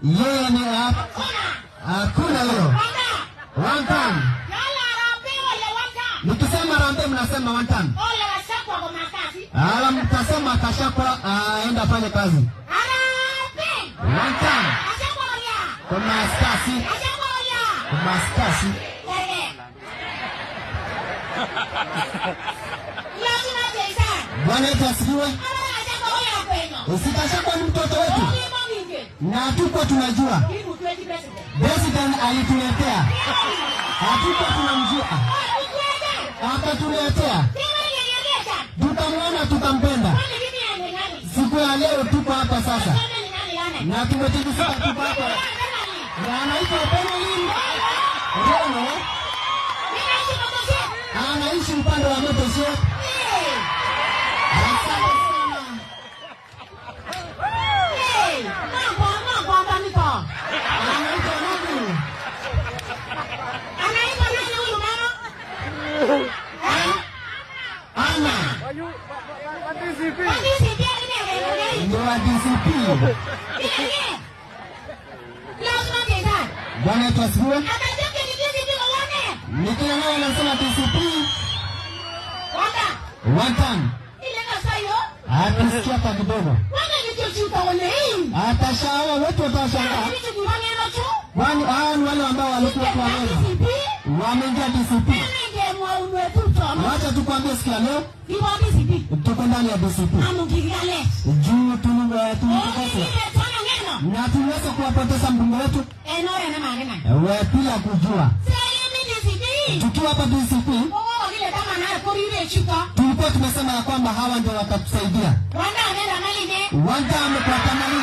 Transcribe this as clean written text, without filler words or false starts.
Yeye ni hakuna hiyo. One time. Nikisema Harambee mnasema one time. Mtasema Kashakwa aenda fanye kazi. One time. Kwa maskasi. Kwa maskasi. Bwana Yesu asifiwe. Usikashakwa ni mtoto wetu. Na tuko tunajua. President alituletea. Hatuko tunamjua. Akatuletea. Tutamwona tutampenda. Siku ya leo tuko hapa sasa. Na tumetikisika tuko hapa. Na anaitwa Penolin. Rono. Anaishi upande wa Motoshe. Bwana Yesu asifiwe. Nikina nao anasema DCP. One time. Atasikia hapa kidogo. Atashawa wetu watashangaa. Wani ni wale ambao walikuwa kwa wewe. Wameingia DCP. Wacha tukwambie sikia leo. Tuko ndani ya DCP. Juu tulikose. Na tuweze kuwapoteza mbunge wetu. Wewe bila kujua. Tukiwa hapa DCP. Tulikuwa tumesema ya kwamba hawa ndio watatusaidia. Wanda amepata mali.